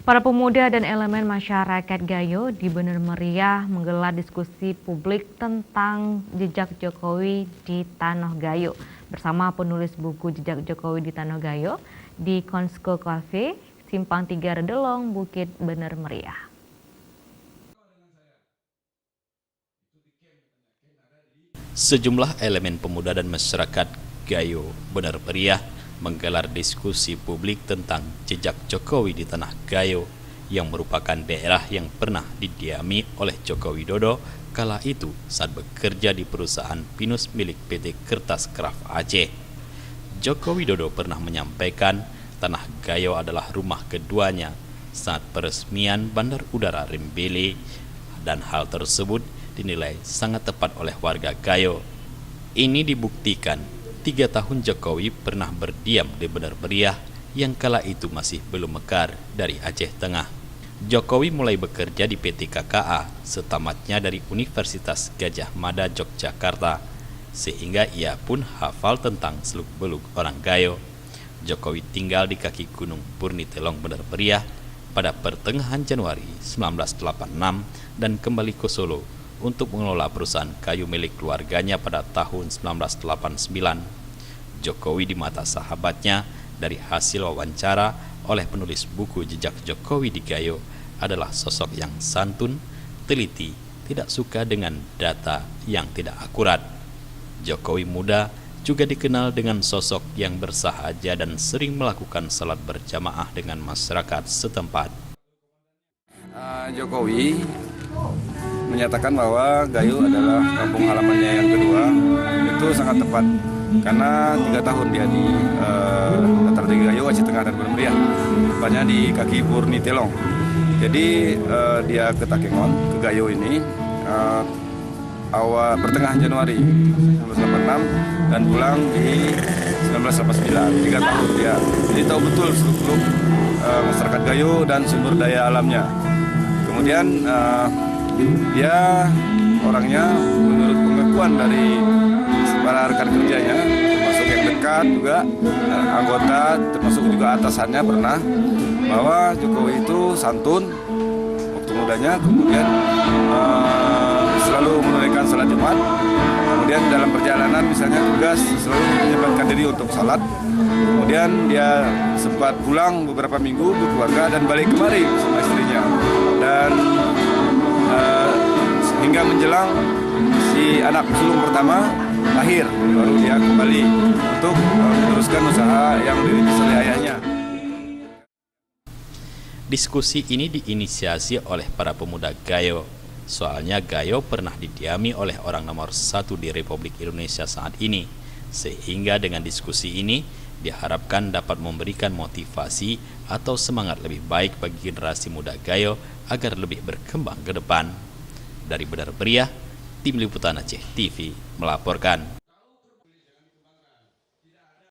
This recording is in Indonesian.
Para pemuda dan elemen masyarakat Gayo di Bener Meriah menggelar diskusi publik tentang jejak Jokowi di Tanah Gayo bersama penulis buku Jejak Jokowi di Tanah Gayo di Konsko Cafe, Simpang 3 Redelong, Bukit Bener Meriah. Sejumlah elemen pemuda dan masyarakat Gayo Bener Meriah menggelar diskusi publik tentang jejak Jokowi di Tanah Gayo yang merupakan daerah yang pernah didiami oleh Joko Widodo kala itu saat bekerja di perusahaan Pinus milik PT Kertas Kraft Aceh. Joko Widodo pernah menyampaikan Tanah Gayo adalah rumah keduanya saat peresmian Bandar Udara Rembele, dan hal tersebut dinilai sangat tepat oleh warga Gayo. Ini dibuktikan 3 tahun Jokowi pernah berdiam di Bener Meriah yang kala itu masih belum mekar dari Aceh Tengah. Jokowi mulai bekerja di PT KKA setamatnya dari Universitas Gadjah Mada Yogyakarta, sehingga ia pun hafal tentang seluk-beluk orang Gayo. Jokowi tinggal di kaki Gunung Burnitelong Bener Meriah pada pertengahan Januari 1986 dan kembali ke Solo untuk mengelola perusahaan kayu milik keluarganya pada tahun 1989. Jokowi di mata sahabatnya dari hasil wawancara oleh penulis buku Jejak Jokowi di Gayo adalah sosok yang santun, teliti, tidak suka dengan data yang tidak akurat. Jokowi muda juga dikenal dengan sosok yang bersahaja dan sering melakukan salat berjamaah dengan masyarakat setempat. Jokowi menyatakan bahwa Gayo adalah kampung halamannya yang kedua. Itu sangat tepat karena 3 tahun dia di Datar Tinggi Gayo, Aceh Tengah dan Bener Meriah, tepatnya di kaki Burnitelong. Jadi dia ke Takengon, ke Gayo ini awal pertengahan Januari 1986 dan pulang di 1989. 3 tahun dia. Jadi tahu betul seluk-beluk masyarakat Gayo dan sumber daya alamnya. Kemudian dia orangnya menurut pengakuan dari para rekan kerjanya, termasuk yang dekat juga, anggota, termasuk juga atasannya pernah, bahwa Jokowi itu santun waktu mudanya, kemudian selalu menunaikan salat Jumat, kemudian dalam perjalanan misalnya tugas selalu menyempatkan diri untuk salat, kemudian dia sempat pulang beberapa minggu berkeluarga dan balik kemari bersama istrinya, dan hingga menjelang si anak sulung pertama lahir baru dia kembali untuk meneruskan usaha yang dirintis oleh ayahnya. Diskusi ini diinisiasi oleh para pemuda Gayo. Soalnya Gayo pernah didiami oleh orang nomor 1 di Republik Indonesia saat ini. Sehingga dengan diskusi ini diharapkan dapat memberikan motivasi atau semangat lebih baik bagi generasi muda Gayo agar lebih berkembang ke depan. Dari Bener Meriah, Tim Liputan Aceh TV melaporkan.